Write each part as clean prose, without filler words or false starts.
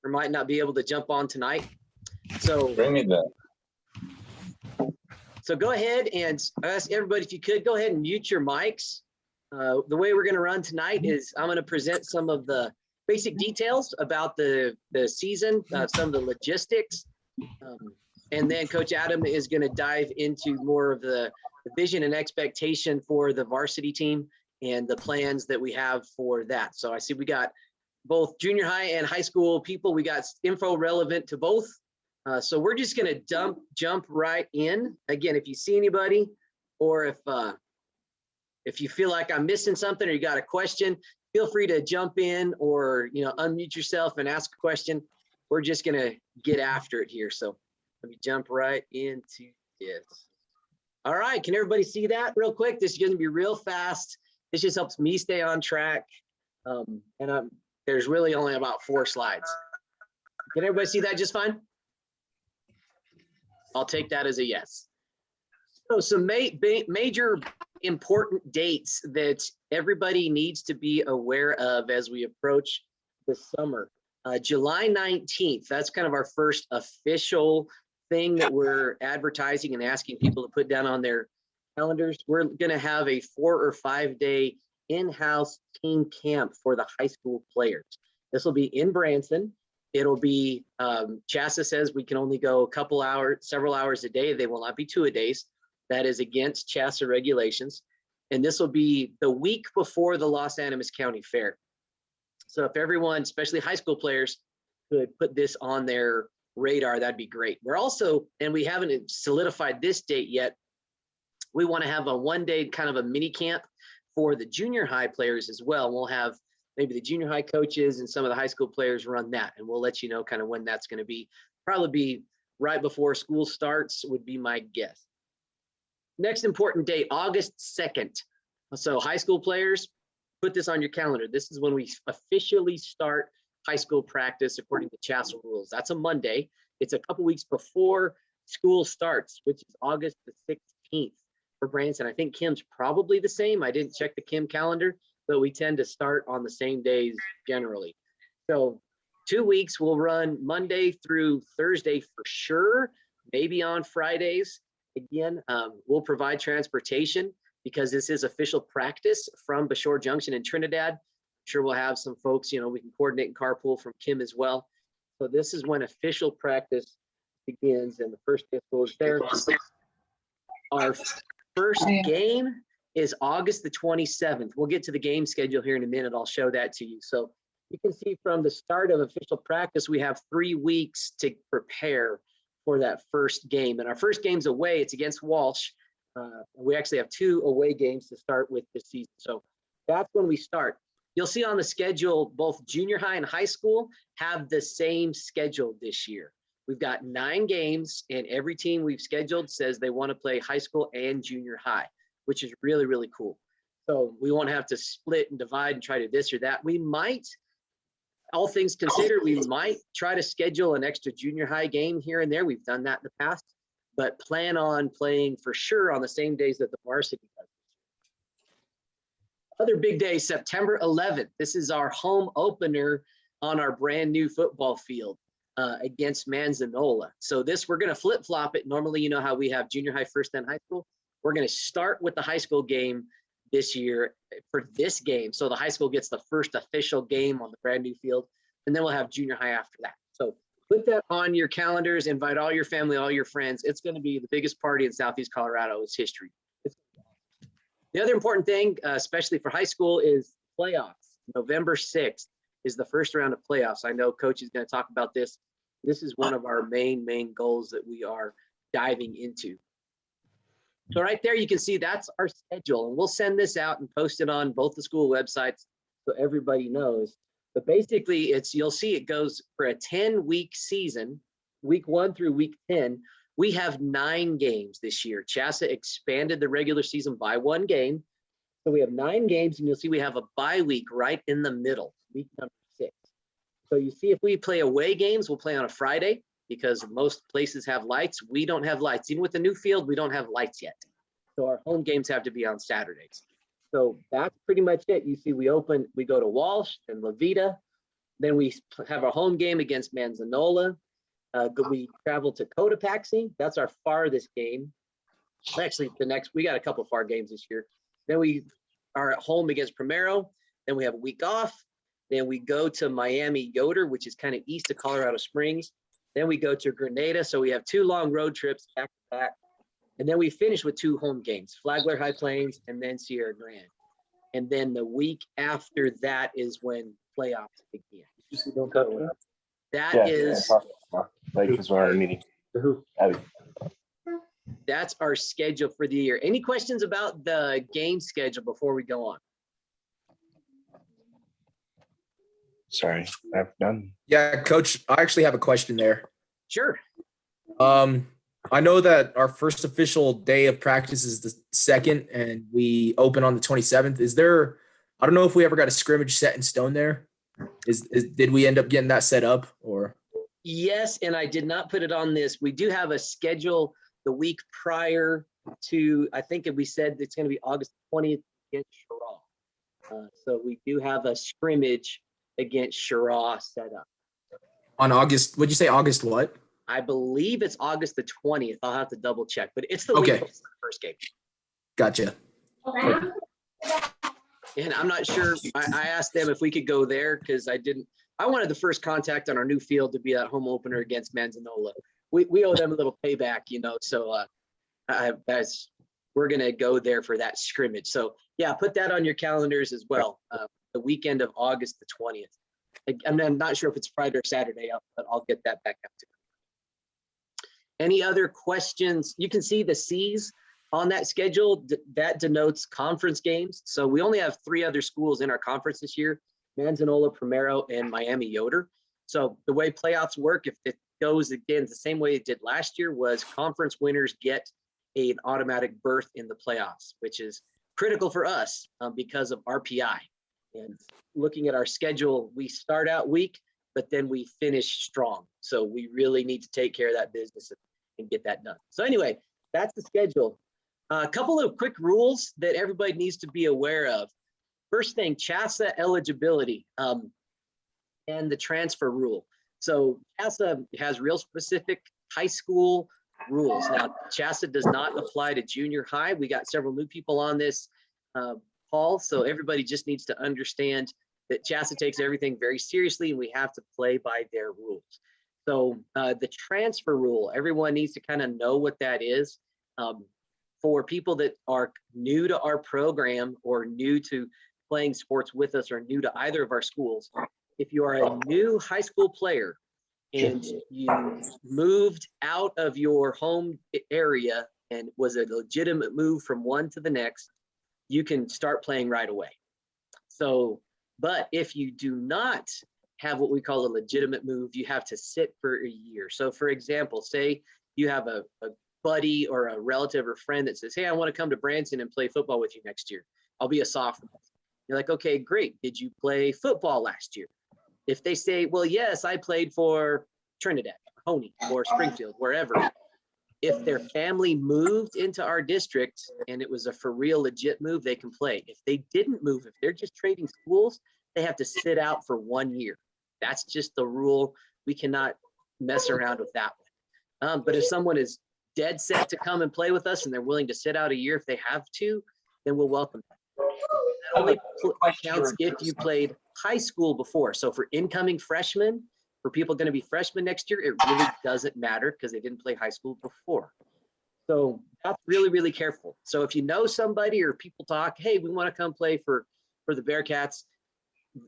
or might not be able to jump on tonight. So bring me that. So go ahead and ask everybody, if you could, go ahead and mute your mics. The way we're going to run tonight is I'm going to present some of the basic details about the season, some of the logistics. And then Coach Adam is going to dive into more of the vision and expectation for the varsity team and the plans that we have for that. So I see we got both junior high and high school people. We got info relevant to both. So we're just going to jump right in. Again, if you see anybody, or if you feel like I'm missing something, or you got a question, feel free to jump in, or unmute yourself and ask a question. We're just going to get after it here. So let me jump right into this. All right, can everybody see that real quick? This is going to be real fast. This just helps me stay on track. There's really only about 4 slides. Can everybody see that just fine? I'll take that as a yes. So some major important dates that everybody needs to be aware of as we approach the summer. July 19th, that's kind of our first official thing that we're advertising and asking people to put down on their calendars. We're going to have a 4 or 5 day in-house team camp for the high school players. This will be in Branson. It'll be, CHSAA says we can only go a couple hours, several hours a day. They will not be 2 a days. That is against CHSAA regulations. And this will be the week before the Los Animas County Fair. So if everyone, especially high school players, could put this on their radar, that'd be great. We're also, and we haven't solidified this date yet, we want to have a 1 day kind of a mini camp for the junior high players as well. We'll have maybe the junior high coaches and some of the high school players run that, and we'll let you know kind of when that's going to be. Probably be right before school starts would be my guess. Next important date, August 2nd. So high school players, put this on your calendar. This is when we officially start high school practice according to CHSAA rules. That's a Monday. It's a couple weeks before school starts, which is August the 16th for Branson. I think Kim's probably the same. I didn't check the Kim calendar, but we tend to start on the same days generally. So 2 weeks, we'll run Monday through Thursday for sure, maybe on Fridays. Again, we'll provide transportation because this is official practice from Bashore Junction in Trinidad. I'm sure we'll have some folks, we can coordinate and carpool from Kim as well. So this is when official practice begins, and the first day of school is there. Our first game is August the 27th. We'll get to the game schedule here in a minute. I'll show that to you. So you can see from the start of official practice, we have 3 weeks to prepare for that first game. And our first game's away. It's against Walsh. We actually have 2 away games to start with this season. So that's when we start. You'll see on the schedule, both junior high and high school have the same schedule this year. We've got 9 games, and every team we've scheduled says they want to play high school and junior high, which is really, really cool. So we won't have to split and divide and try to this or that. We might, all things considered, we might try to schedule an extra junior high game here and there. We've done that in the past, but plan on playing for sure on the same days that the varsity does. Other big day, September 11th. This is our home opener on our brand new football field against Manzanola. So this, we're going to flip-flop it. Normally, you know how we have junior high first, then high school. We're going to start with the high school game this year for this game. So the high school gets the first official game on the brand new field, and then we'll have junior high after that. So put that on your calendars, invite all your family, all your friends. It's going to be the biggest party in Southeast Colorado. It's history. The other important thing, especially for high school, is playoffs. November 6th is the first round of playoffs. I know Coach is going to talk about this. This is one of our main goals that we are diving into. So right there, you can see that's our schedule, and we'll send this out and post it on both the school websites so everybody knows. But basically, you'll see it goes for a 10-week season, week 1 through week 10. We have 9 games this year. CHSAA expanded the regular season by 1 game. So we have 9 games, and you'll see we have a bye week right in the middle, week number 6. So you see if we play away games, we'll play on a Friday because most places have lights. We don't have lights. Even with the new field, we don't have lights yet. So our home games have to be on Saturdays. So that's pretty much it. You see we go to Walsh and La Vita. Then we have a home game against Manzanola. We travel to Cotopaxi. That's our farthest game. Actually, we got a couple far games this year. Then we are at home against Primero. Then we have a week off. Then we go to Miami Yoder, which is kind of east of Colorado Springs. Then we go to Grenada. So we have 2 long road trips back to back. And then we finish with 2 home games, Flagler High Plains and then Sierra Grande. And then the week after that is when playoffs begin. That is our meeting. That's our schedule for the year. Any questions about the game schedule before we go on? Sorry, I've done. Yeah, Coach, I actually have a question there. Sure. I know that our first official day of practice is the 2nd, and we open on the 27th. Is there? I don't know if we ever got a scrimmage set in stone there. Did we end up getting that set up or? Yes, and I did not put it on this. We do have a schedule the week prior to. I think we said it's going to be August 20th against Sherrall. So we do have a scrimmage against Sherrall set up. On August, would you say August what? I believe it's August the 20th. I'll have to double check, but it's the week before the first game. Gotcha. And I'm not sure. I asked them if we could go there because I wanted the first contact on our new field to be that home opener against Manzanola. We owe them a little payback, so we're going to go there for that scrimmage. So yeah, put that on your calendars as well. The weekend of August the 20th. I'm not sure if it's Friday or Saturday, but I'll get that back up to you. Any other questions? You can see the C's on that schedule. That denotes conference games. So we only have 3 other schools in our conference this year: Manzanola, Primero, and Miami Yoder. So the way playoffs work, if it goes again the same way it did last year, was conference winners get an automatic berth in the playoffs, which is critical for us because of RPI. And looking at our schedule, we start out weak, but then we finish strong. So we really need to take care of that business and get that done. So anyway, that's the schedule. A couple of quick rules that everybody needs to be aware of. First thing, CHASA eligibility and the transfer rule. So CHASA has real specific high school rules. Now, CHASA does not apply to junior high. We got several new people on this call, so everybody just needs to understand that CHASA takes everything very seriously, and we have to play by their rules. So the transfer rule, everyone needs to kind of know what that is. For people that are new to our program or new to playing sports with us or new to either of our schools, if you are a new high school player and you moved out of your home area and was a legitimate move from one to the next, you can start playing right away. So, but if you do not have what we call a legitimate move, you have to sit for a year. So for example, say you have a buddy or a relative or friend that says, hey, I want to come to Branson and play football with you next year. I'll be a sophomore. You're like, okay, great. Did you play football last year? If they say, well, yes, I played for Trinidad, Honey, or Springfield, wherever. If their family moved into our district and it was a for real legit move, they can play. If they didn't move, if they're just trading schools, they have to sit out for 1 year. That's just the rule. We cannot mess around with that one. But if someone is dead set to come and play with us and they're willing to sit out a year if they have to, then we'll welcome them. That only counts if you played high school before. So for incoming freshmen, for people going to be freshmen next year, it really doesn't matter because they didn't play high school before. So that's really, really careful. So if you know somebody or people talk, hey, we want to come play for the Bearcats,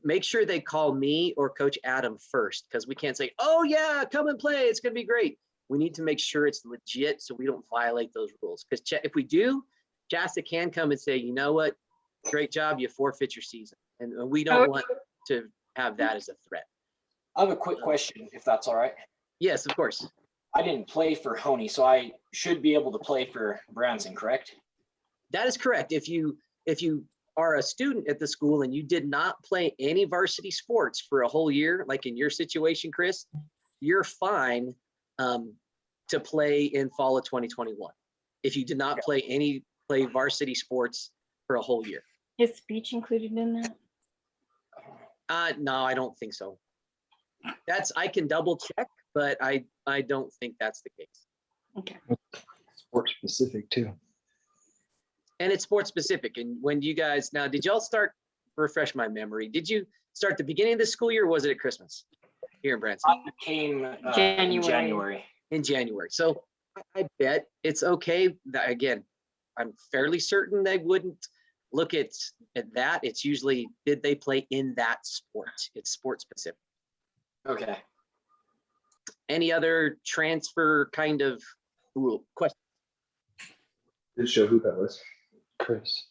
make sure they call me or Coach Adam first, because we can't say, oh yeah, come and play, it's going to be great. We need to make sure it's legit so we don't violate those rules. Because if we do, JASA can come and say, you know what, great job, you forfeit your season. And we don't want to have that as a threat. I have a quick question, if that's all right. Yes, of course. I didn't play for Honey, so I should be able to play for Branson, correct? That is correct. If you are a student at the school and you did not play any varsity sports for a whole year, like in your situation, Chris, you're fine to play in fall of 2021. If you did not play varsity sports for a whole year. Is speech included in that? No, I don't think so. I can double check, but I don't think that's the case. Okay. Sport specific too. And it's sports specific. And when you guys, now, did y'all start, refresh my memory, did you start the beginning of the school year, or was it at Christmas here in Branson? I came in January. January. In January. So I bet it's okay. That, again, I'm fairly certain they wouldn't look at that. It's usually, did they play in that sport? It's sport specific. Okay. Any other transfer kind of rule question? Did show who that was. Chris.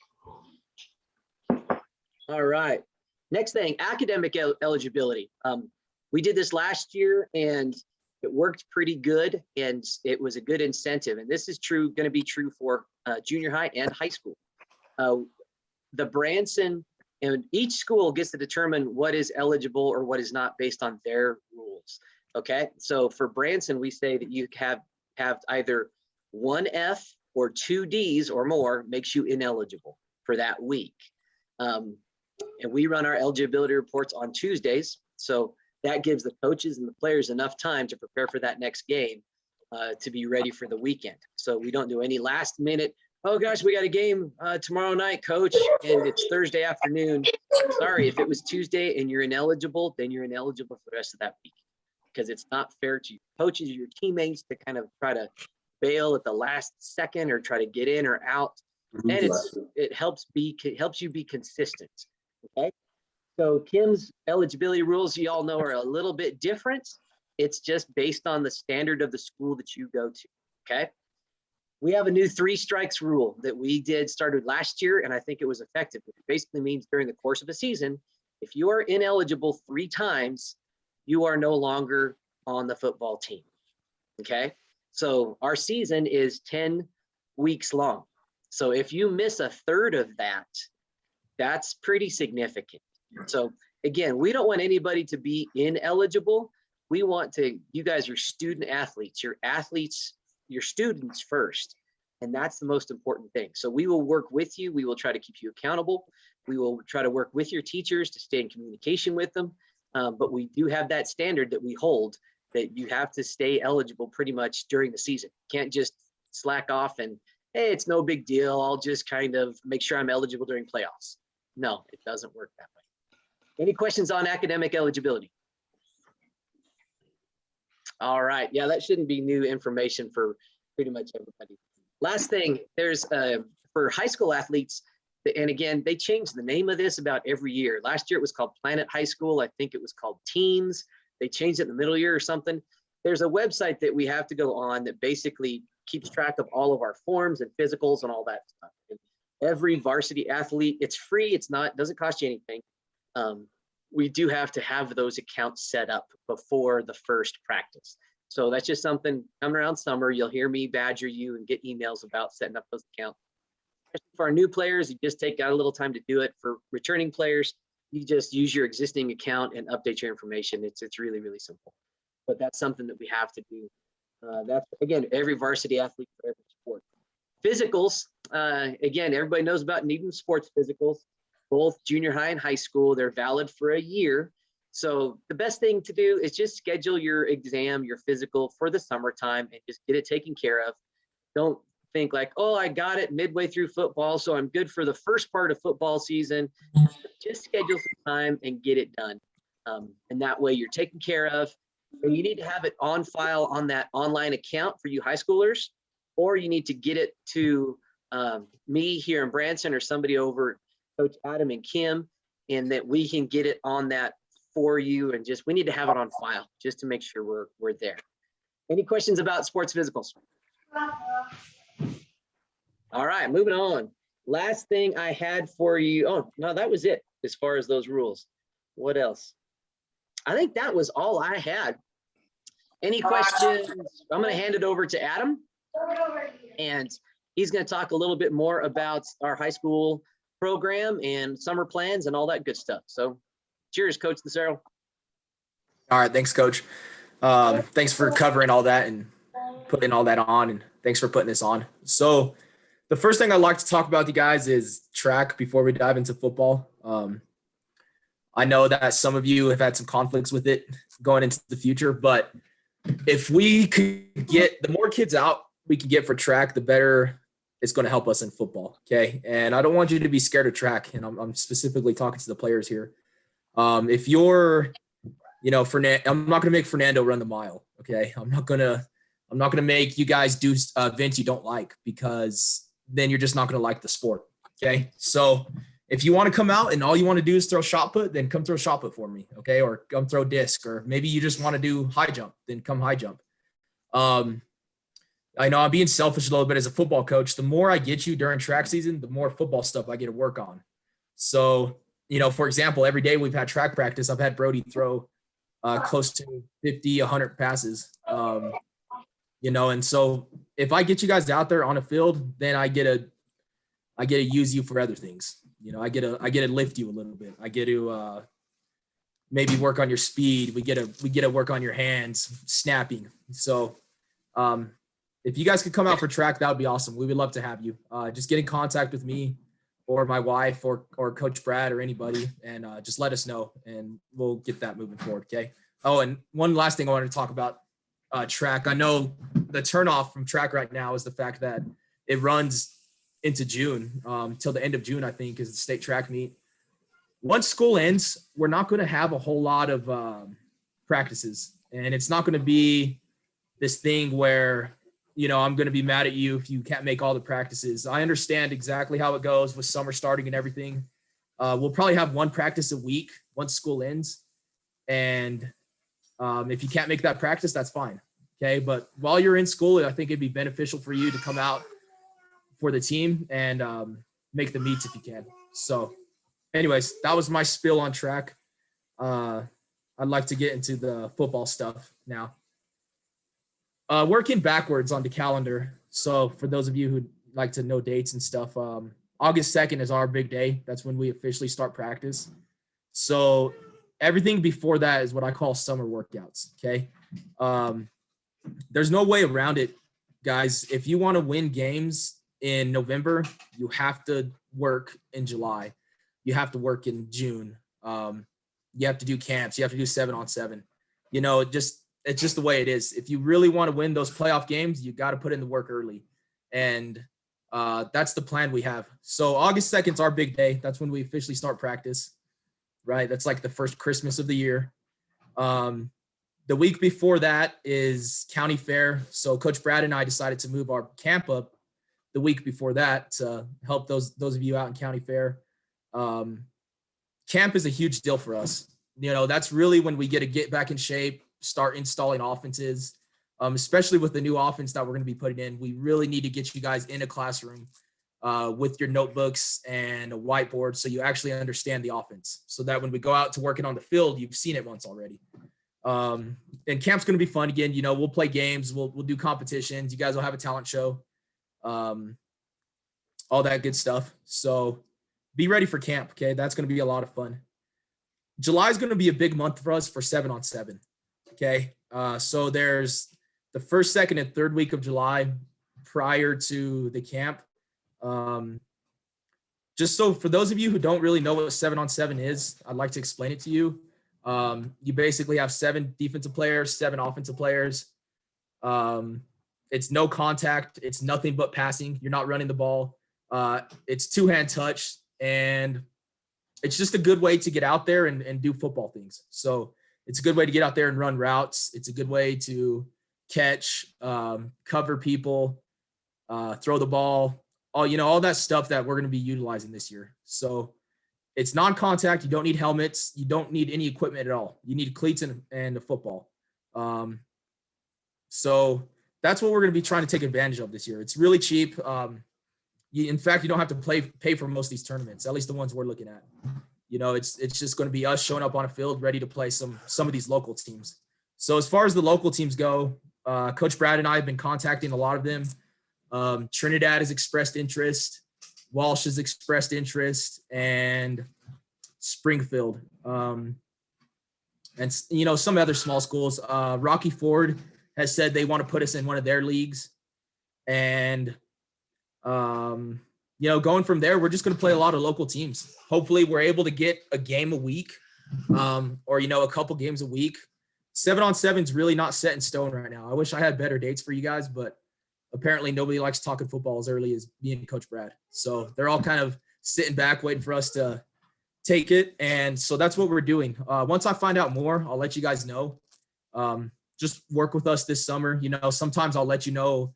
All right. Next thing, academic eligibility. We did this last year and it worked pretty good and it was a good incentive. And this is true, going to be true for junior high and high school. The Branson, and each school gets to determine what is eligible or what is not based on their rules. Okay. So for Branson, we say that you have either one F or two Ds or more makes you ineligible for that week. And we run our eligibility reports on Tuesdays. So that gives the coaches and the players enough time to prepare for that next game to be ready for the weekend. So we don't do any last minute, oh gosh, we got a game tomorrow night, coach, and it's Thursday afternoon. Sorry, if it was Tuesday and you're ineligible, then you're ineligible for the rest of that week because it's not fair to your coaches, your teammates to kind of try to bail at the last second or try to get in or out. And it helps you be consistent. Okay. So Kim's eligibility rules, you all know, are a little bit different. It's just based on the standard of the school that you go to. Okay. We have a new 3 strikes rule that we started last year, and I think it was effective. It basically means during the course of a season, if you are ineligible 3 times, you are no longer on the football team. Okay. So our season is 10 weeks long. So if you miss a third of that, that's pretty significant. So again, we don't want anybody to be ineligible. We want you guys are student athletes, your students first. And that's the most important thing. So we will work with you. We will try to keep you accountable. We will try to work with your teachers to stay in communication with them. But we do have that standard that we hold that you have to stay eligible pretty much during the season. You can't just slack off and, hey, it's no big deal. I'll just kind of make sure I'm eligible during playoffs. No, it doesn't work that way. Any questions on academic eligibility? All right. Yeah, that shouldn't be new information for pretty much everybody. Last thing, there's for high school athletes, and again, they change the name of this about every year. Last year it was called Planet High School. I think it was called Teams. They changed it in the middle year or something. There's a website that we have to go on that basically keeps track of all of our forms and physicals and all that stuff. And every varsity athlete, it's free. Doesn't cost you anything. We do have to have those accounts set up before the first practice. So that's just something coming around summer. You'll hear me badger you and get emails about setting up those accounts. Especially for our new players, you just take out a little time to do it. For returning players, you just use your existing account and update your information. It's really, really simple. But that's something that we have to do. That's, again, every varsity athlete for every sport. Physicals, again, everybody knows about needing sports physicals, both junior high and high school. They're valid for a year. So the best thing to do is just schedule your exam, your physical for the summertime and just get it taken care of. Don't think like, oh, I got it midway through football, so I'm good for the first part of football season. Just schedule some time and get it done. And that way you're taken care of. And you need to have it on file on that online account for you high schoolers, or you need to get it to me here in Branson or somebody over Coach Adam and Kim, and that we can get it on that for you. And we need to have it on file just to make sure we're there. Any questions about sports physicals? All right, moving on. Last thing I had for you. Oh, no, that was it as far as those rules. What else? I think that was all I had. Any questions? I'm going to hand it over to Adam, and he's going to talk a little bit more about our high school program and summer plans and all that good stuff. So cheers, Coach Lucero. All right. Thanks, Coach. Thanks for covering all that and putting all that on, and thanks for putting this on. So the first thing I'd like to talk about with you guys is track before we dive into football. I know that some of you have had some conflicts with it going into the future, but if we could get the more kids out we can get for track, the better it's going to help us in football. Okay. And I don't want you to be scared of track. And I'm specifically talking to the players here. If you're, I'm not going to make Fernando run the mile. Okay. I'm not going to make you guys do events you don't like, because then you're just not going to like the sport. Okay. So if you want to come out and all you want to do is throw shot put, then come throw shot put for me. Okay. Or come throw disc, or maybe you just want to do high jump, then come high jump. I know I'm being selfish a little bit as a football coach. The more I get you during track season, the more football stuff I get to work on. So, for example, every day we've had track practice, I've had Brody throw close to 50, 100 passes. And so if I get you guys out there on a field, then I get to use you for other things. I get to lift you a little bit. I get to maybe work on your speed. We get to work on your hands, snapping. So if you guys could come out for track, that would be awesome. We would love to have you. Just get in contact with me or my wife or Coach Brad or anybody, and just let us know, and we'll get that moving forward. Okay. Oh, and one last thing I wanted to talk about track. I know the turnoff from track right now is the fact that it runs into June, till the end of June, I think, is the state track meet. Once school ends, we're not going to have a whole lot of practices, and it's not going to be this thing where, I'm going to be mad at you if you can't make all the practices. I understand exactly how it goes with summer starting and everything. We'll probably have one practice a week once school ends. And if you can't make that practice, that's fine. Okay. But while you're in school, I think it'd be beneficial for you to come out for the team and make the meets if you can. So anyways, that was my spiel on track. I'd like to get into the football stuff now. Working backwards on the calendar. So for those of you who'd like to know dates and stuff, August 2nd is our big day. That's when we officially start practice. So everything before that is what I call summer workouts. Okay. There's no way around it, guys. If you want to win games in November, you have to work in July. You have to work in June. You have to do camps. You have to do 7-on-7. It's just the way it is. If you really want to win those playoff games, you got to put in the work early. And that's the plan we have. So August 2nd is our big day. That's when we officially start practice, right? That's like the first Christmas of the year. The week before that is county fair. So Coach Brad and I decided to move our camp up the week before that to help those of you out in county fair. Camp is a huge deal for us. That's really when we get back in shape, start installing offenses, especially with the new offense that we're going to be putting in. We really need to get you guys in a classroom with your notebooks and a whiteboard so you actually understand the offense, so that when we go out to working on the field, you've seen it once already. And camp's going to be fun again. We'll play games, we'll do competitions. You guys will have a talent show, all that good stuff. So be ready for camp. Okay. That's going to be a lot of fun. July is going to be a big month for us for 7-on-7. Okay. So there's the first, second, and third week of July prior to the camp. Just so for those of you who don't really know what 7-on-7 is, I'd like to explain it to you. You basically have 7 defensive players, 7 offensive players. It's no contact. It's nothing but passing. You're not running the ball. It's 2-hand touch, and it's just a good way to get out there and do football things. So it's a good way to get out there and run routes. It's a good way to catch, cover people, throw the ball, all that stuff that we're going to be utilizing this year. So it's non-contact. You don't need helmets. You don't need any equipment at all. You need cleats and a football. So that's what we're going to be trying to take advantage of this year. It's really cheap. In fact, you don't have to pay for most of these tournaments, at least the ones we're looking at. It's just going to be us showing up on a field ready to play some of these local teams. So as far as the local teams go, Coach Brad and I have been contacting a lot of them. Trinidad has expressed interest. Walsh has expressed interest, and Springfield. And some other small schools. Rocky Ford has said they want to put us in one of their leagues. And going from there, we're just going to play a lot of local teams. Hopefully we're able to get a game a week or, a couple games a week. 7-on-7 is really not set in stone right now. I wish I had better dates for you guys, but apparently nobody likes talking football as early as me and Coach Brad. So they're all kind of sitting back waiting for us to take it. And so that's what we're doing. Once I find out more, I'll let you guys know. Just work with us this summer. Sometimes I'll let you know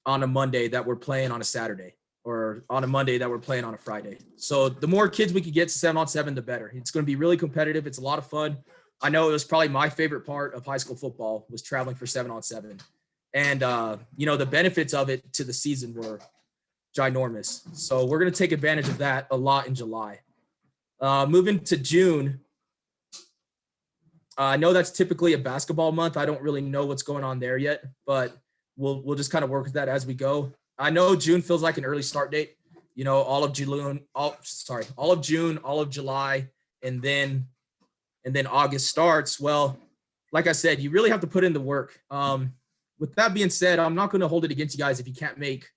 on a Monday that we're playing on a Saturday, or on a Monday that we're playing on a Friday. So the more kids we can get to 7-on-7, the better. It's going to be really competitive. It's a lot of fun. I know it was probably my favorite part of high school football was traveling for 7-on-7. And, the benefits of it to the season were ginormous. So we're going to take advantage of that a lot in July. Moving to June, I know that's typically a basketball month. I don't really know what's going on there yet, but we'll just kind of work with that as we go. I know June feels like an early start date. All of June, all of July, and then August starts. Well, like I said, you really have to put in the work. With that being said, I'm not going to hold it against you guys if you can't make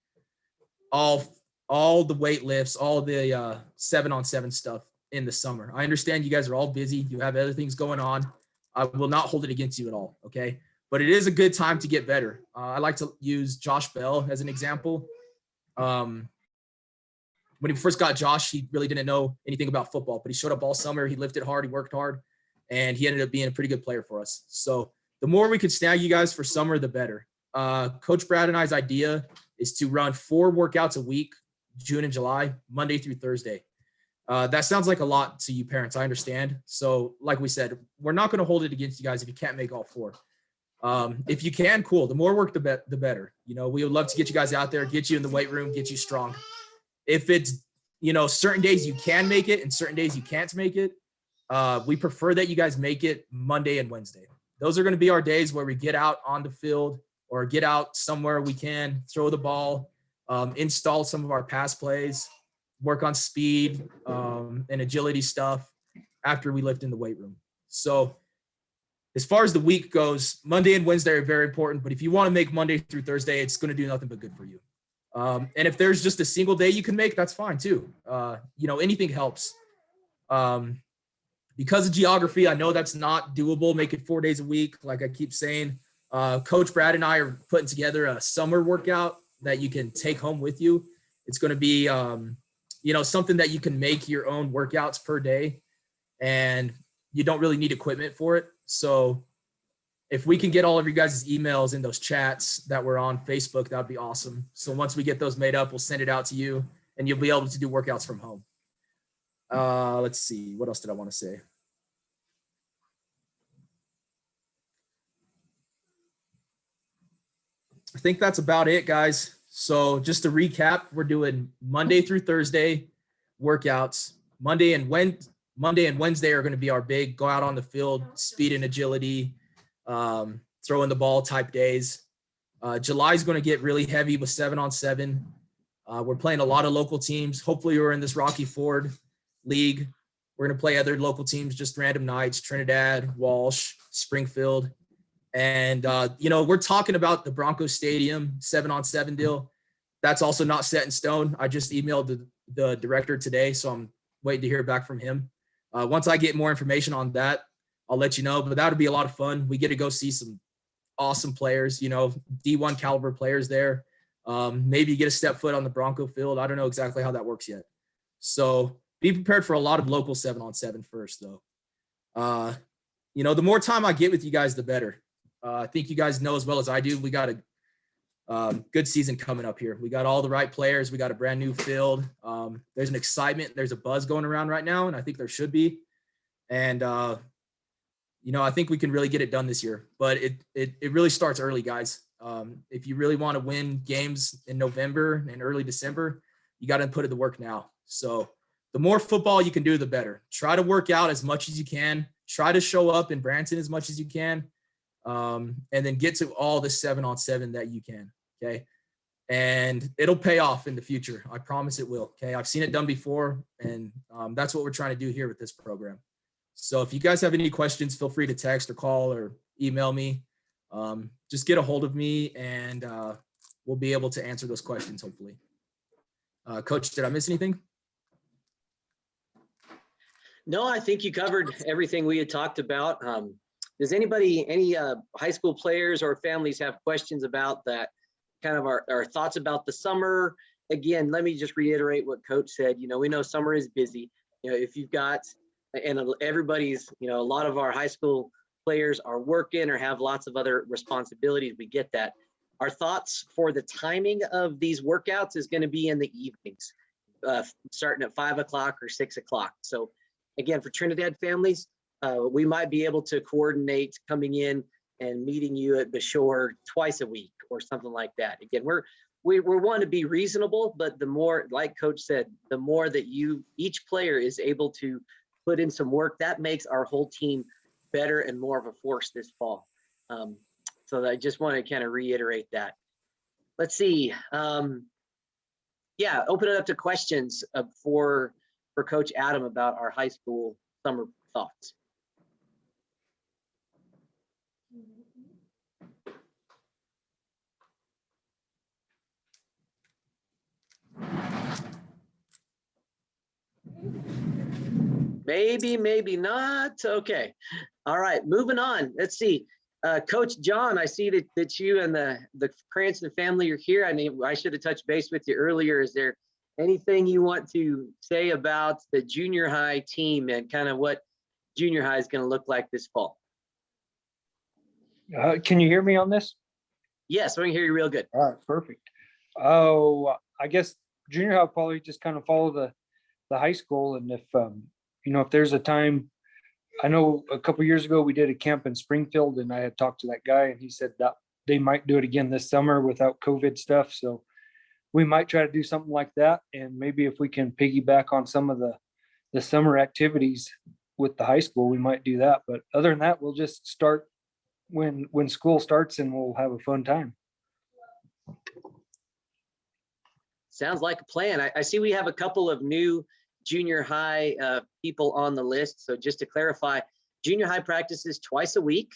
all the weight lifts, all the 7-on-7 stuff in the summer. I understand you guys are all busy. You have other things going on. I will not hold it against you at all. Okay. But it is a good time to get better. I like to use Josh Bell as an example. When he first got Josh, he really didn't know anything about football, but he showed up all summer. He lifted hard, he worked hard, and he ended up being a pretty good player for us. So the more we could snag you guys for summer, the better. Coach Brad and I's idea is to run 4 workouts a week, June and July, Monday through Thursday. That sounds like a lot to you parents. I understand. So like we said, we're not going to hold it against you guys if you can't make all 4. If you can, cool. The more work, the better. We would love to get you guys out there, get you in the weight room, get you strong. If it's, certain days you can make it and certain days you can't make it, we prefer that you guys make it Monday and Wednesday. Those are going to be our days where we get out on the field or get out somewhere we can, throw the ball, install some of our pass plays, work on speed and agility stuff after we lift in the weight room. So as far as the week goes, Monday and Wednesday are very important, but if you want to make Monday through Thursday, it's going to do nothing but good for you. And if there's just a single day you can make, that's fine too. Anything helps. Because of geography, I know that's not doable. Make it 4 days a week. Like I keep saying, Coach Brad and I are putting together a summer workout that you can take home with you. It's going to be, something that you can make your own workouts per day, and you don't really need equipment for it. So if we can get all of you guys' emails in those chats that were on Facebook, that'd be awesome. So once we get those made up, we'll send it out to you and you'll be able to do workouts from home. Let's see. What else did I want to say? I think that's about it, guys. So just to recap, we're doing Monday through Thursday workouts. Monday and Wednesday are going to be our big go out on the field, speed and agility, throwing the ball type days. July is going to get really heavy with 7-on-7. We're playing a lot of local teams. Hopefully we're in this Rocky Ford league. We're going to play other local teams, just random nights, Trinidad, Walsh, Springfield. And, we're talking about the Broncos Stadium 7-on-7 deal. That's also not set in stone. I just emailed the director today, so I'm waiting to hear back from him. Once I get more information on that, I'll let you know, but that'll be a lot of fun. We get to go see some awesome players, D1 caliber players there. Maybe get a step foot on the Bronco field. I don't know exactly how that works yet. So be prepared for a lot of local 7-on-7 first, though. The more time I get with you guys, the better. I think you guys know as well as I do, we got a good season coming up here. We got all the right players. We got a brand new field. There's an excitement. There's a buzz going around right now, and I think there should be. And, I think we can really get it done this year. But it really starts early, guys. If you really want to win games in November and early December, you got to put in the work now. So the more football you can do, the better. Try to work out as much as you can. Try to show up in Branson as much as you can. And then get to all the 7-on-7 that you can. Okay. And it'll pay off in the future. I promise it will. Okay. I've seen it done before. And that's what we're trying to do here with this program. So if you guys have any questions, feel free to text or call or email me. Just get a hold of me and we'll be able to answer those questions, hopefully. Coach, did I miss anything? No, I think you covered everything we had talked about. Does any high school players or families have questions about that, kind of our thoughts about the summer? Again, let me just reiterate what Coach said. We know summer is busy. If you've got, and everybody's, a lot of our high school players are working or have lots of other responsibilities. We get that. Our thoughts for the timing of these workouts is going to be in the evenings, starting at 5 o'clock or 6 o'clock. So again, for Trinidad families, we might be able to coordinate coming in and meeting you at the shore twice a week or something like that. Again, we want to be reasonable, but the more, like Coach said, the more that each player is able to put in some work, that makes our whole team better and more of a force this fall. So I just want to kind of reiterate that. Let's see. Yeah, open it up to questions for Coach Adam about our high school summer thoughts. Maybe, maybe not. Okay. All right, moving on. Let's see. Coach John, I see that you and the Cranston family are here. I should have touched base with you earlier. Is there anything you want to say about the junior high team and kind of what junior high is going to look like this fall? Can you hear me on this? Yes, we can hear you real good. All right, perfect. Oh, I guess junior high will probably just kind of follow the high school. And if, if there's a time, I know a couple years ago we did a camp in Springfield and I had talked to that guy and he said that they might do it again this summer without COVID stuff. So we might try to do something like that. And maybe if we can piggyback on some of the summer activities with the high school, we might do that. But other than that, we'll just start when school starts and we'll have a fun time. Sounds like a plan. I see we have a couple of new junior high people on the list. So just to clarify, junior high practices twice a week.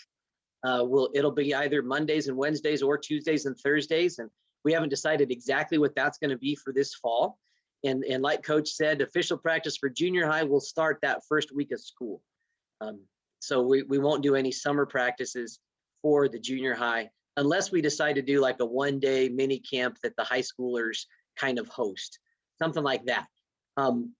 It'll be either Mondays and Wednesdays or Tuesdays and Thursdays. And we haven't decided exactly what that's going to be for this fall. And like Coach said, official practice for junior high will start that first week of school. So we won't do any summer practices for the junior high unless we decide to do like a one-day mini camp that the high schoolers kind of host, something like that. And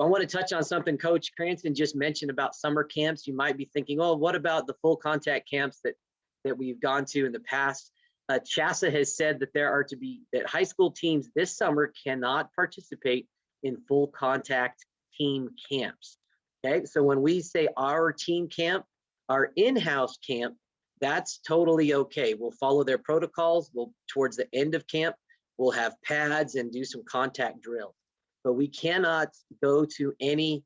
I want to touch on something Coach Cranston just mentioned about summer camps. You might be thinking, oh, what about the full contact camps that we've gone to in the past? CHASA has said that that high school teams this summer cannot participate in full contact team camps. Okay, so when we say our team camp, our in-house camp, that's totally okay. We'll follow their protocols. Towards the end of camp, we'll have pads and do some contact drills. But we cannot go to any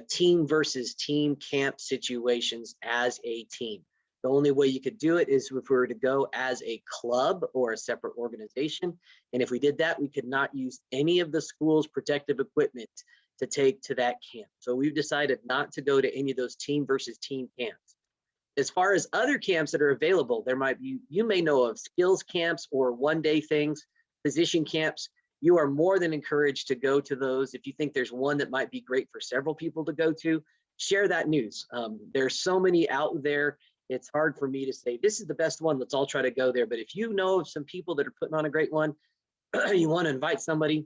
team versus team camp situations as a team. The only way you could do it is if we were to go as a club or a separate organization. And if we did that, we could not use any of the school's protective equipment to take to that camp. So we've decided not to go to any of those team versus team camps. As far as other camps that are available, there might be, you may know of skills camps or one-day things, position camps. You are more than encouraged to go to those. If you think there's one that might be great for several people to go to, share that news. There's so many out there. It's hard for me to say, this is the best one, let's all try to go there. But if you know of some people that are putting on a great one, you want to invite somebody,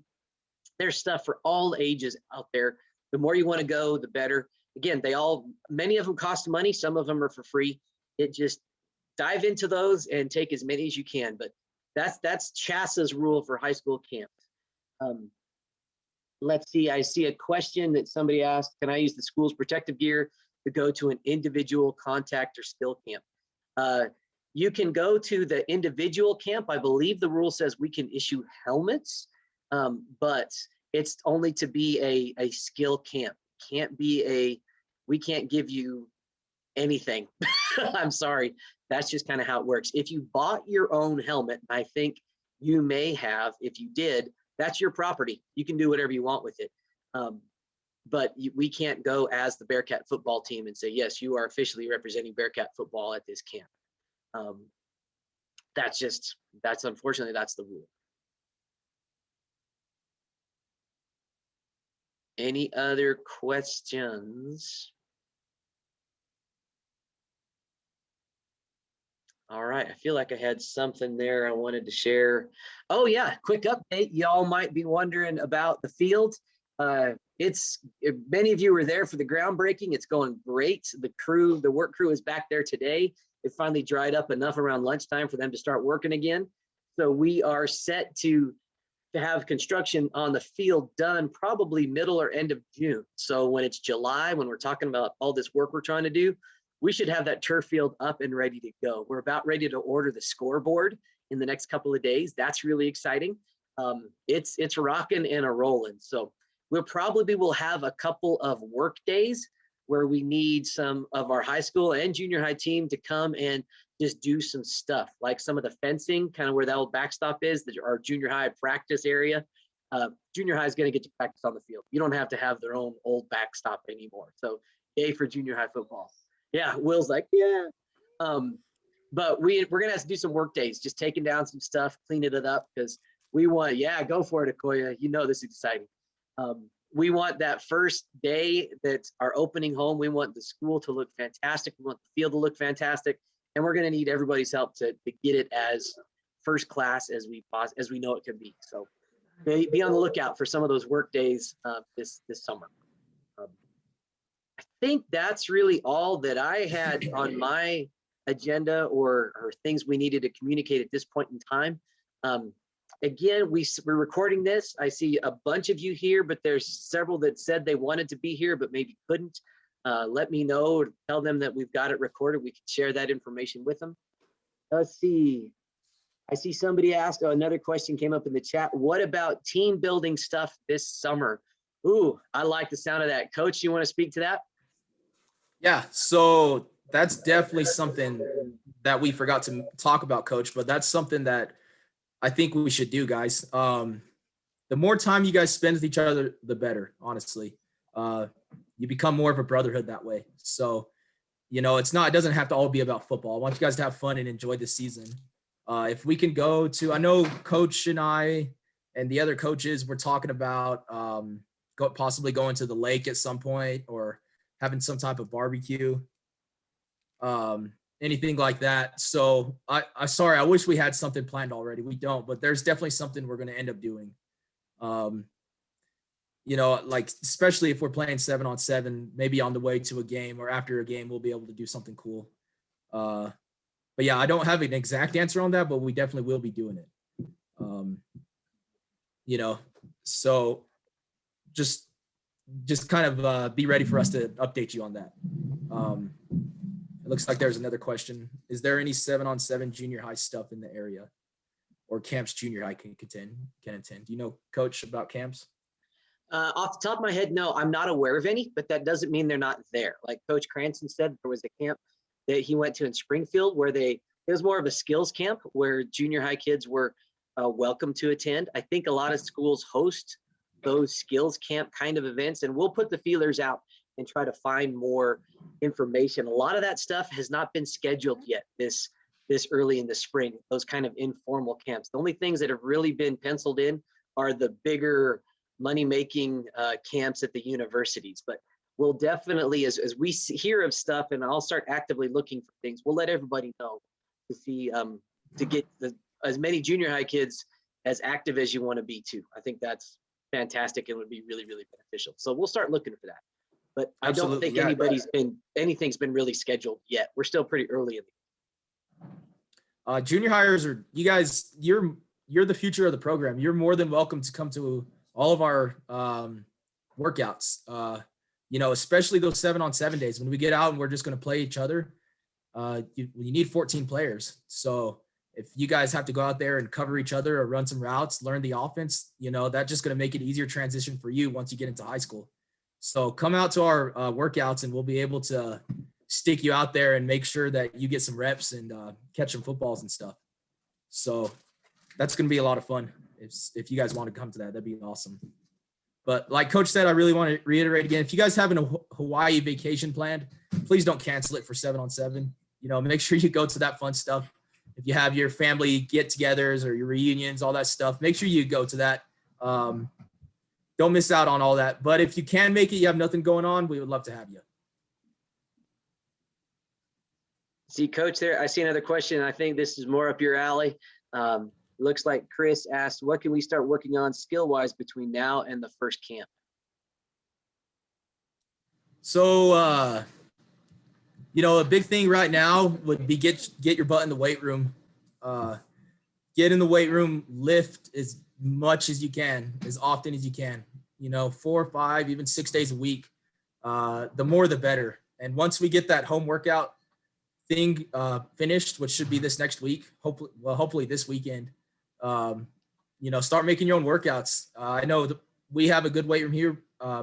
there's stuff for all ages out there. The more you want to go, the better. Again, many of them cost money. Some of them are for free. Just dive into those and take as many as you can. But that's CHASA's rule for high school camps. Let's see, I see a question that somebody asked, can I use the school's protective gear to go to an individual contact or skill camp? You can go to the individual camp. I believe the rule says we can issue helmets, but it's only to be a skill camp. We can't give you anything. I'm sorry. That's just kind of how it works. If you bought your own helmet, I think you may have, if you did, that's your property. You can do whatever you want with it. But we can't go as the Bearcat football team and say, yes, you are officially representing Bearcat football at this camp. That's, unfortunately, that's the rule. Any other questions? All right, I feel like I had something there I wanted to share. Oh yeah, quick update. Y'all might be wondering about the field. Many of you were there for the groundbreaking. It's going great. The work crew is back there today. It finally dried up enough around lunchtime for them to start working again. So we are set to have construction on the field done probably middle or end of June. So when it's July, when we're talking about all this work we're trying to do, we should have that turf field up and ready to go. We're about ready to order the scoreboard in the next couple of days. That's really exciting. It's rocking and a rolling. So we'll have a couple of work days where we need some of our high school and junior high team to come and just do some stuff, like some of the fencing, kind of where that old backstop is, our junior high practice area. Junior high is going to get to practice on the field. You don't have to have their own old backstop anymore. So yay for junior high football. Yeah, Will's like, yeah. But we're going to have to do some work days, just taking down some stuff, cleaning it up, because we want, go for it, Akoya. You know this is exciting. We want that first day that's our opening home. We want the school to look fantastic. We want the field to look fantastic. And we're going to need everybody's help to get it as first class as we know it can be. So be on the lookout for some of those work days this summer. I think that's really all that I had on my agenda or things we needed to communicate at this point in time. Again, we're recording this. I see a bunch of you here, but there's several that said they wanted to be here, but maybe couldn't. Let me know, tell them that we've got it recorded. We can share that information with them. Let's see. I see somebody asked, another question came up in the chat. What about team building stuff this summer? Ooh, I like the sound of that. Coach, you want to speak to that? Yeah, so that's definitely something that we forgot to talk about, Coach, but that's something that I think we should do, guys. The more time you guys spend with each other, the better, honestly. You become more of a brotherhood that way. So, it doesn't have to all be about football. I want you guys to have fun and enjoy the season. If we can go to, I know Coach and I and the other coaches were talking about possibly going to the lake at some point or having some type of barbecue, anything like that. So I sorry, I wish we had something planned already. We don't, but there's definitely something we're going to end up doing. Like especially if we're playing 7-on-7, maybe on the way to a game or after a game, we'll be able to do something cool. But yeah, I don't have an exact answer on that, but we definitely will be doing it. So just kind of be ready for us to update you on that. It looks like there's another question. Is there any 7-on-7 junior high stuff in the area or camps junior high can attend? Do you know, Coach, about camps? Off the top of my head, no, I'm not aware of any, but that doesn't mean they're not there. Like Coach Cranston said, there was a camp that he went to in Springfield where it was more of a skills camp where junior high kids were welcome to attend. I think a lot of schools host those skills camp kind of events, and we'll put the feelers out and try to find more information. A lot of that stuff has not been scheduled yet this early in the spring, those kind of informal camps. The only things that have really been penciled in are the bigger money-making camps at the universities. But we'll definitely, as we hear of stuff, and I'll start actively looking for things, we'll let everybody know to see, to get as many junior high kids as active as you want to be too. I think that's fantastic and would be really, really beneficial. So we'll start looking for that. But Absolutely. I don't think anything's been really scheduled yet. We're still pretty early in the junior hires are, you guys, you're the future of the program. You're more than welcome to come to all of our workouts, especially those 7-on-7 days when we get out and we're just going to play each other. You need 14 players. So if you guys have to go out there and cover each other or run some routes, learn the offense, that's just going to make it easier transition for you once you get into high school. So come out to our workouts and we'll be able to stick you out there and make sure that you get some reps and catch some footballs and stuff. So that's going to be a lot of fun. If you guys want to come to that, that'd be awesome. But like Coach said, I really want to reiterate again, if you guys have a Hawaii vacation planned, please don't cancel it for 7-on-7. Make sure you go to that fun stuff. If you have your family get-togethers or your reunions, all that stuff, make sure you go to that. don't miss out on all that. But if you can make it, you have nothing going on, we would love to have you. See, Coach, there, I see another question. I think this is more up your alley. Looks like Chris asked, what can we start working on skill-wise between now and the first camp? So, a big thing right now would be get your butt in the weight room. Get in the weight room, lift as much as you can, as often as you can. 4, 5, even 6 days a week. The more, the better. And once we get that home workout thing finished, which should be this next week, hopefully this weekend, start making your own workouts. I know we have a good weight room here.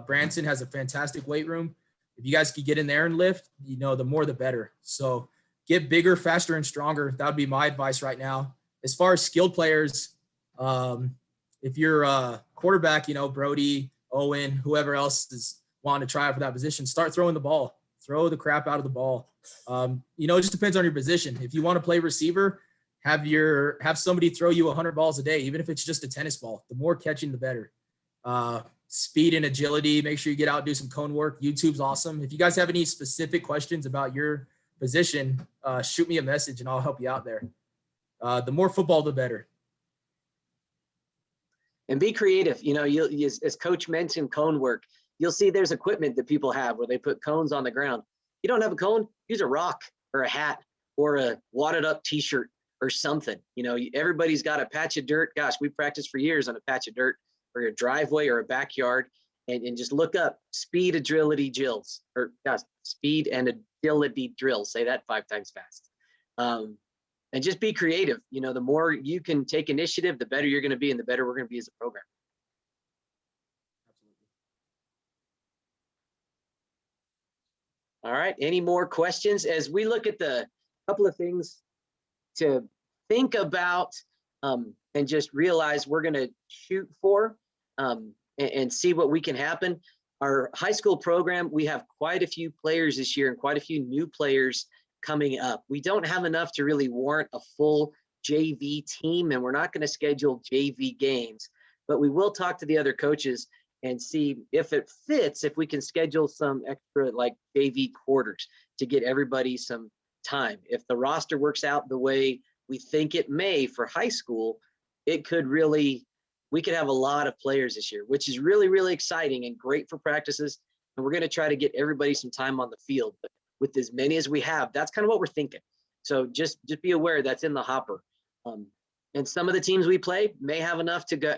Branson has a fantastic weight room. If you guys could get in there and lift, the more, the better. So get bigger, faster, and stronger. That would be my advice right now. As far as skilled players, if you're a quarterback, Brody, Owen, whoever else is wanting to try out for that position, start throwing the ball. Throw the crap out of the ball. It just depends on your position. If you want to play receiver, have somebody throw you 100 balls a day, even if it's just a tennis ball. The more catching, the better. Speed and agility. Make sure you get out and do some cone work. YouTube's awesome. If you guys have any specific questions about your position, shoot me a message and I'll help you out there. The more football, the better. And be creative. As Coach mentioned, cone work. You'll see there's equipment that people have where they put cones on the ground. You don't have a cone, use a rock or a hat or a wadded up t-shirt or something. Everybody's got a patch of dirt. Gosh, we practiced for years on a patch of dirt or a driveway or a backyard, and just look up speed agility drills, or speed and agility drills. Say that 5 times fast. And just be creative. The more you can take initiative, the better you're going to be and the better we're going to be as a program. All right. Any more questions? As we look at the couple of things to think about and just realize we're going to shoot for and see what we can happen. Our high school program, we have quite a few players this year and quite a few new players coming up. We don't have enough to really warrant a full JV team, and we're not going to schedule JV games, but we will talk to the other coaches and see if it fits, if we can schedule some extra like JV quarters to get everybody some time. If the roster works out the way we think it may for high school, it could really, we could have a lot of players this year, which is really, really exciting and great for practices. And we're going to try to get everybody some time on the field. But with as many as we have, that's kind of what we're thinking. So just be aware that's in the hopper. And some of the teams we play may have enough to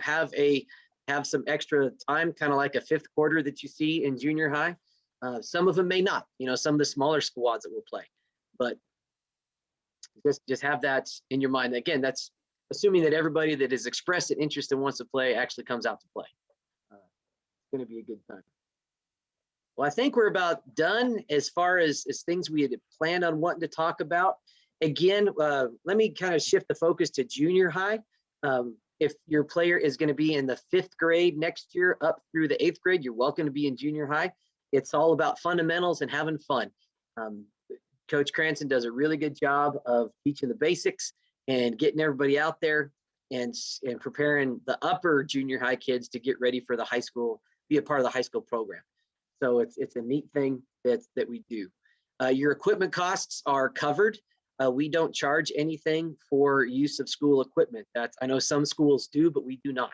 have some extra time, kind of like a 5th quarter that you see in junior high. Some of them may not, some of the smaller squads that will play, but just have that in your mind. Again, that's assuming that everybody that has expressed an interest and wants to play actually comes out to play. It's going to be a good time. Well, I think we're about done as far as things we had planned on wanting to talk about. Again, let me kind of shift the focus to junior high. If your player is going to be in the 5th grade next year up through the 8th grade, you're welcome to be in junior high. It's all about fundamentals and having fun. Coach Cranston does a really good job of teaching the basics and getting everybody out there and preparing the upper junior high kids to get ready for the high school, be a part of the high school program. So it's a neat thing that we do. Your equipment costs are covered. We don't charge anything for use of school equipment. I know some schools do, but we do not.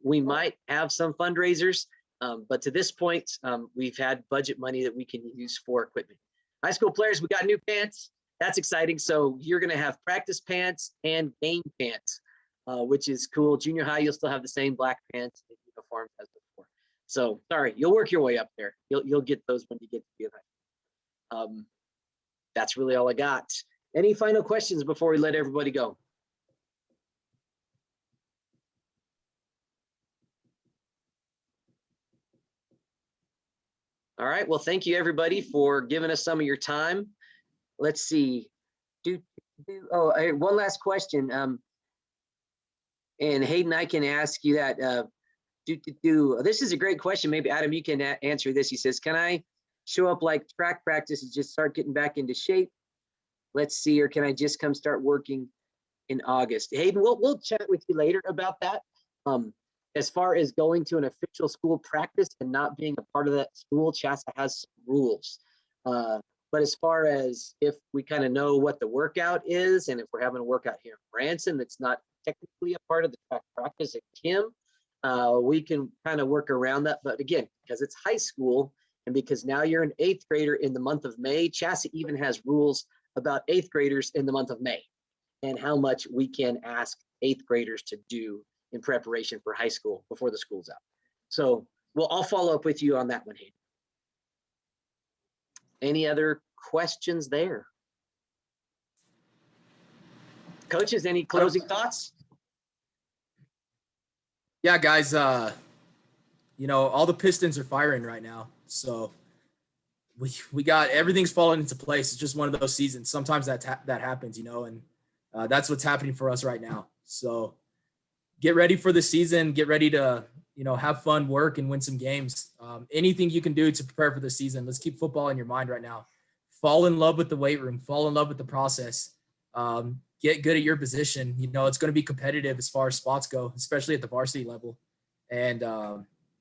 We might have some fundraisers, but to this point, we've had budget money that we can use for equipment. High school players, we got new pants. That's exciting. So you're going to have practice pants and game pants, which is cool. Junior high, you'll still have the same black pants and uniforms as before. So sorry, you'll work your way up there. You'll get those when you get to be in high school. That's really all I got. Any final questions before we let everybody go? All right. Well, thank you everybody for giving us some of your time. Let's see. One last question. And Hayden, I can ask you that. This is a great question. Maybe Adam, you can answer this. He says, can I show up like track practice and just start getting back into shape? Let's see, or can I just come start working in August? Hayden, we'll chat with you later about that. as far as going to an official school practice and not being a part of that school, Shasta has some rules. But as far as if we kind of know what the workout is, and if we're having a workout here in Branson that's not technically a part of the track practice at Kim, we can kind of work around that. But again, because it's high school and because now you're an 8th grader in the month of May, Shasta even has rules about 8th graders in the month of May and how much we can ask 8th graders to do in preparation for high school before the school's out. So I'll follow up with you on that one, Hayden. Any other questions there? Coaches, any closing thoughts? Yeah, guys, all the pistons are firing right now. So we got everything's falling into place. It's just one of those seasons. Sometimes that happens, and that's what's happening for us right now. So get ready for the season. Get ready to, have fun, work, and win some games. Anything you can do to prepare for the season. Let's keep football in your mind right now. Fall in love with the weight room. Fall in love with the process. Get good at your position. It's going to be competitive as far as spots go, especially at the varsity level. And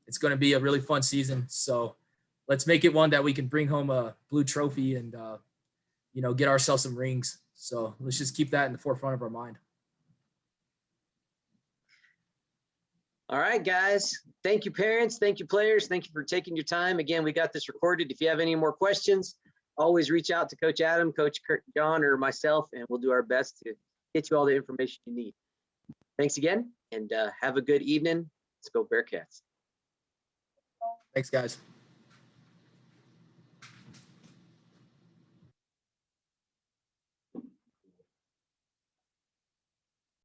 it's going to be a really fun season. So let's make it one that we can bring home a blue trophy and, get ourselves some rings. So let's just keep that in the forefront of our mind. All right, guys. Thank you, parents. Thank you, players. Thank you for taking your time. Again, we got this recorded. If you have any more questions, always reach out to Coach Adam, Coach Kurt, John, or myself, and we'll do our best to get you all the information you need. Thanks again, and have a good evening. Let's go Bearcats. Thanks, guys.